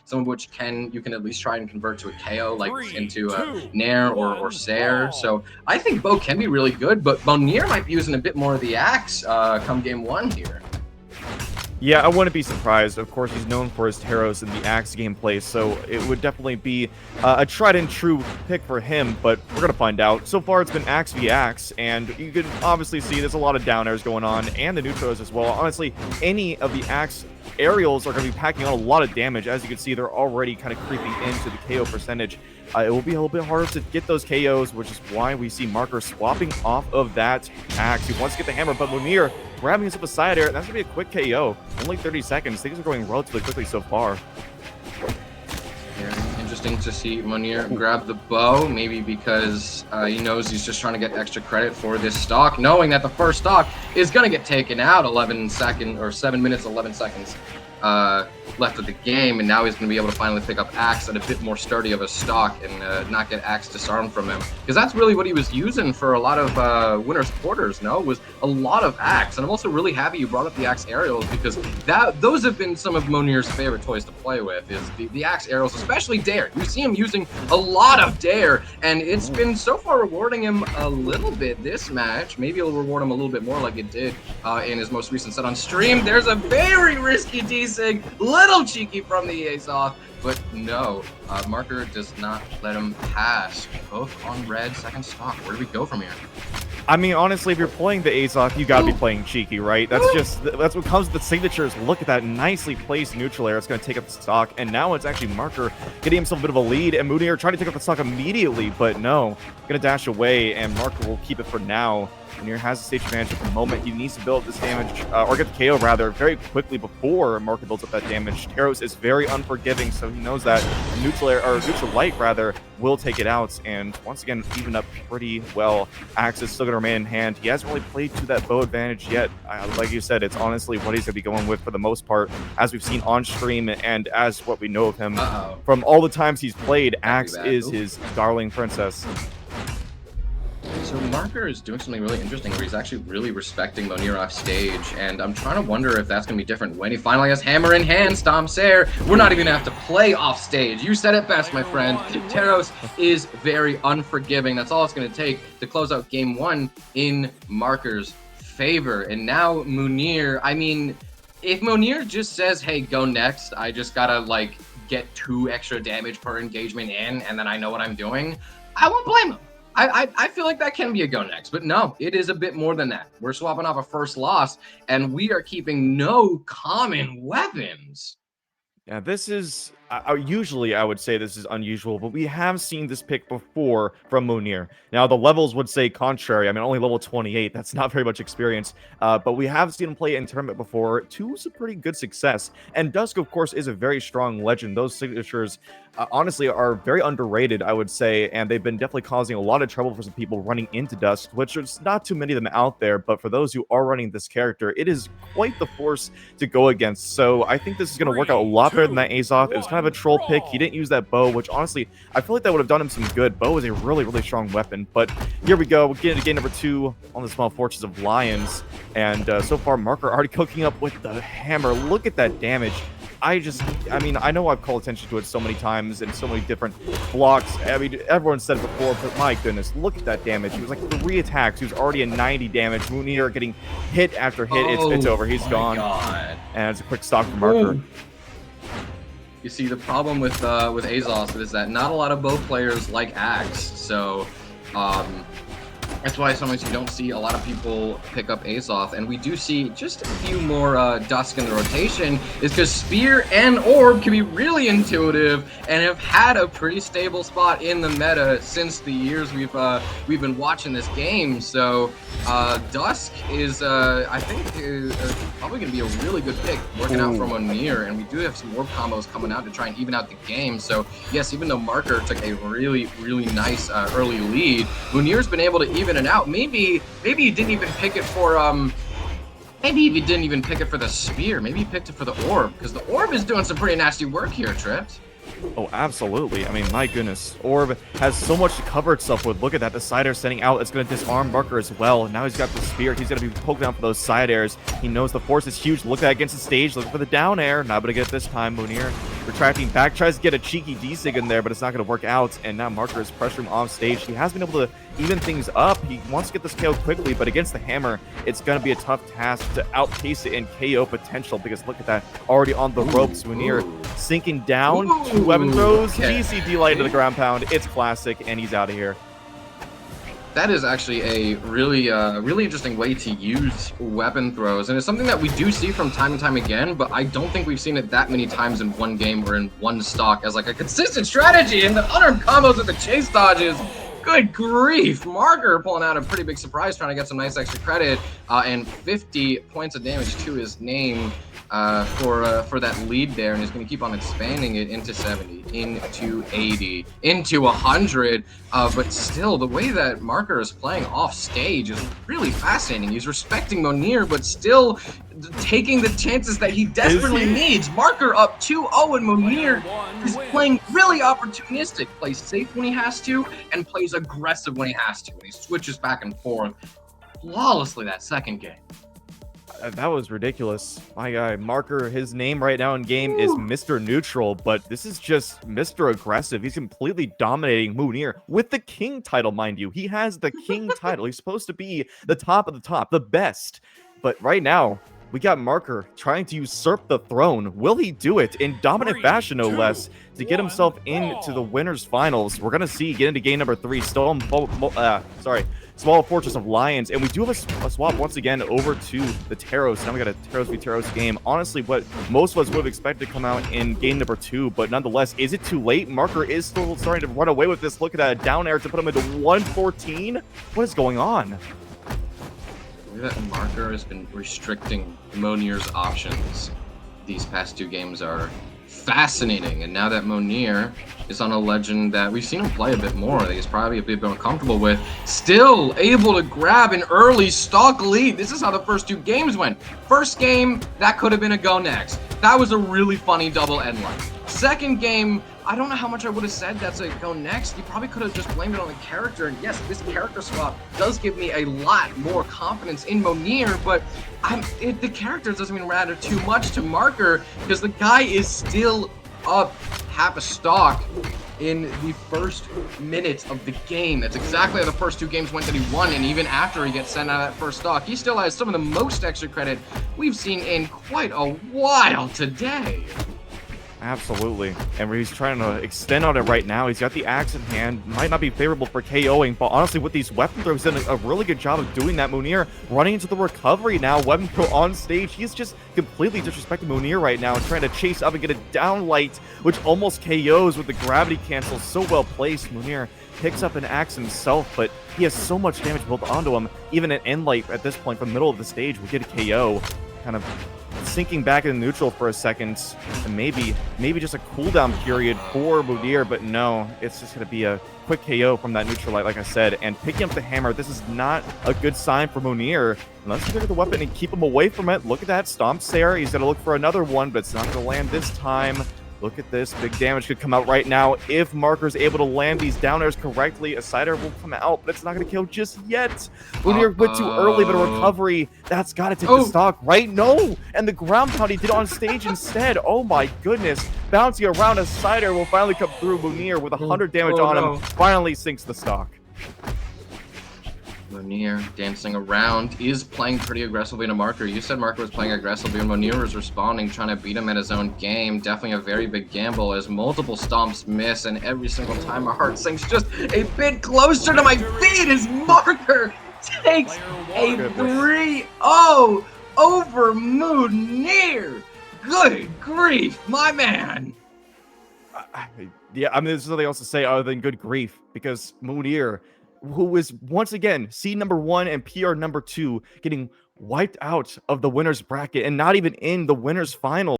some of which you can at least try and convert to a KO, like into a Nair or Sair. So I think Bo can be really good, but Mounir might be using a bit more of the axe come game 1 here. Yeah, I wouldn't be surprised. Of course, he's known for his Teros and the Axe gameplay, so it would definitely be a tried-and-true pick for him, but we're going to find out. So far, it's been Axe v Axe, and you can obviously see there's a lot of down airs going on, and the neutros as well. Honestly, any of the Axe aerials are going to be packing on a lot of damage. As you can see, they're already kind of creeping into the KO percentage. It will be a little bit harder to get those KOs, which is why we see Marker swapping off of that Axe. He wants to get the hammer, but Mounir grabbing himself a side air. That's going to be a quick KO. Only 30 seconds. Things are going relatively quickly so far. Very interesting to see Mounir grab the bow, maybe because he knows he's just trying to get extra credit for this stock, knowing that the first stock is going to get taken out 7 minutes, 11 seconds left of the game, and now he's going to be able to finally pick up Axe at a bit more sturdy of a stock and not get Axe disarmed from him, because that's really what he was using for a lot of winner's quarters. Was a lot of Axe. And I'm also really happy you brought up the Axe aerials, because those have been some of Mounir's favorite toys to play with, is the Axe aerials, especially Dare. You see him using a lot of Dare, and it's been so far rewarding him a little bit this match. Maybe it'll reward him a little bit more like it did in his most recent set on stream. There's a very risky desig, little cheeky from the Azoth, but no, Marker does not let him pass. Both on red, second stock. Where do we go from here? I mean, honestly, if you're playing the Azoth, you gotta be playing cheeky, right? That's what comes with the signatures. Look at that nicely placed neutral air. It's gonna take up the stock, and now it's actually Marker getting himself a bit of a lead, and Mounir trying to take up the stock immediately, but no, gonna dash away, and Marker will keep it for now. Mounir has the stage advantage at the moment. He needs to build this damage, or get the KO rather, very quickly before Marker builds up that damage. Teros is very unforgiving, so he knows that neutral air, or neutral light rather, will take it out, and once again, even up pretty well. Axe is still going to remain in hand. He hasn't really played to that bow advantage yet. Like you said, it's honestly what he's going to be going with for the most part, as we've seen on stream, and as what we know of him from all the times he's played. Axe is his darling princess. So Marker is doing something really interesting where he's actually really respecting Mounir off stage, and I'm trying to wonder if that's going to be different when he finally has hammer in hand, Stomp Sair. We're not even going to have to play off stage. You said it best, my friend. Teros is very unforgiving. That's all it's going to take to close out game 1 in Marker's favor. And now Mounir, I mean, if Mounir just says, hey, go next, I just got to like get 2 extra damage per engagement in, and then I know what I'm doing, I won't blame him. I feel like that can be a go next, but no, it is a bit more than that. We're swapping off a first loss, and we are keeping no common weapons. Yeah, this is usually I would say this is unusual, but we have seen this pick before from Mounir. Now the levels would say contrary. I mean, only level 28. That's not very much experience, but we have seen him play in tournament before to some pretty good success. And Dusk, of course, is a very strong legend. Those signatures, honestly, are very underrated, I would say, and they've been definitely causing a lot of trouble for some people running into Dusk, which there's not too many of them out there. But for those who are running this character, it is quite the force to go against. So I think this is going to work out a lot better than that Azoth. It was kind of a troll pick. He didn't use that bow, which honestly, I feel like that would have done him some good. Bow is a really, really strong weapon. But here we go. We're getting to game number 2 on the Small Fortress of Lions. And so far, Marker already cooking up with the hammer. Look at that damage. I mean, I know I've called attention to it so many times and so many different blocks. I mean, everyone said it before, but my goodness, look at that damage. He was like 3 attacks. He was already at 90 damage. Mounir getting hit after hit. It's over. He's gone. God. And it's a quick stock for Marker. Ooh. You see, the problem with Azoth is that not a lot of bow players like Axe, so that's why sometimes you don't see a lot of people pick up Azoth, and we do see just a few more Dusk in the rotation, is because Spear and Orb can be really intuitive and have had a pretty stable spot in the meta since the years we've been watching this game. So Dusk is, I think, probably going to be a really good pick working out from Mounir, and we do have some Orb combos coming out to try and even out the game. So yes, even though Marker took a really, really nice early lead, Mounir's been able to even it out. Maybe he didn't even pick it for maybe he didn't even pick it for the Spear. Maybe he picked it for the Orb, because the Orb is doing some pretty nasty work here, Tripped. Oh, absolutely. I mean, my goodness. Orb has so much to cover itself with. Look at that. The side air setting out. It's going to disarm Marker as well. Now he's got the Spear. He's going to be poking out for those side airs. He knows the force is huge. Look at that against the stage. Looking for the down air. Not able to get it this time. Mounir retracting back, tries to get a cheeky D-sig in there, but it's not going to work out. And now Marker is pressuring off stage. He has been able to even things up. He wants to get this KO quickly, but against the hammer, it's going to be a tough task to outpace it in KO potential, because look at that, already on the ropes. Mounir sinking down, 2 weapon throws, GCD light into the ground pound. It's classic, and he's out of here. That is actually a really interesting way to use weapon throws, and it's something that we do see from time and time again, but I don't think we've seen it that many times in one game or in one stock as like a consistent strategy. And the unarmed combos with the chase dodges, good grief, Marker pulling out a pretty big surprise, trying to get some nice extra credit, and 50 points of damage to his name for that lead there, and he's going to keep on expanding it into 70, into 80, into 100. But still, the way that Marker is playing off stage is really fascinating. He's respecting Mounir, but still taking the chances that he desperately needs. Marker up 2-0, and Mounir is playing really opportunistic. Plays safe when he has to, and plays aggressive when he has to. And he switches back and forth flawlessly that second game. That was ridiculous. My guy, Marker, his name right now in game is Mr. Neutral, but this is just Mr. Aggressive. He's completely dominating Mounir with the King title, mind you. He has the King title. He's supposed to be the top of the top, the best. But right now, we got Marker trying to usurp the throne. Will he do it in dominant fashion, no less, to get himself into the winners finals? We're going to see get into game number 3. Small Fortress of Lions, and we do have a swap once again over to the Taros. Now we got a Taros v Taros game. Honestly, what most of us would have expected to come out in game number 2, but nonetheless, is it too late? Marker is still starting to run away with this. Look at that, a down air to put him into 114. What is going on? That Marker has been restricting Mounir's options these past 2 games are fascinating, and now that Mounir is on a legend that we've seen him play a bit more, that he's probably a bit more comfortable with, still able to grab an early stock lead. This is how the first 2 games went. First game, that could have been a go next. That was a really funny double end line. Second game, I don't know how much I would have said that's a go next. You probably could have just blamed it on the character. And yes, this character swap does give me a lot more confidence in Mounir, but the character doesn't even matter too much to Marker, because the guy is still up half a stock in the first minute of the game. That's exactly how the first 2 games went that he won, and even after he gets sent out of that first stock, he still has some of the most extra credit we've seen in quite a while today. Absolutely. And he's trying to extend on it right now. He's got the axe in hand. Might not be favorable for KOing, but honestly, with these weapon throws, he's done a really good job of doing that. Mounir running into the recovery now. Weapon throw on stage. He's just completely disrespecting Mounir right now and trying to chase up and get a down light, which almost KOs with the gravity cancel. So well placed. Mounir picks up an axe himself, but he has so much damage built onto him. Even an end light at this point from the middle of the stage will get a KO. Kind of sinking back in neutral for a second, and maybe just a cooldown period for Mounir, but no, it's just going to be a quick KO from that neutral light, like I said. And picking up the hammer, this is not a good sign for Mounir. Unless you pick up the weapon and keep him away from it. Look at that, stomps there. He's going to look for another one, but it's not going to land this time. Look at this. Big damage could come out right now. If Marker's able to land these down airs correctly, a cider will come out, but it's not going to kill just yet. Mounir went too early, but a recovery, that's got to take the stock, right? No! And the ground pound he did on stage instead. Oh my goodness. Bouncing around, a cider will finally come through. Mounir with 100 damage on him, finally sinks the stock. Mounir dancing around, is playing pretty aggressively into Marker. You said Marker was playing aggressively, and Mounir was responding, trying to beat him at his own game. Definitely a very big gamble as multiple stomps miss, and every single time my heart sinks just a bit closer to my feet as Marker takes a 3-0 over Mounir. Good grief, my man. Yeah, I mean, there's nothing else to say other than good grief, because Mounir, who is once again seed number 1 and PR number 2, getting wiped out of the winners bracket and not even in the winners final.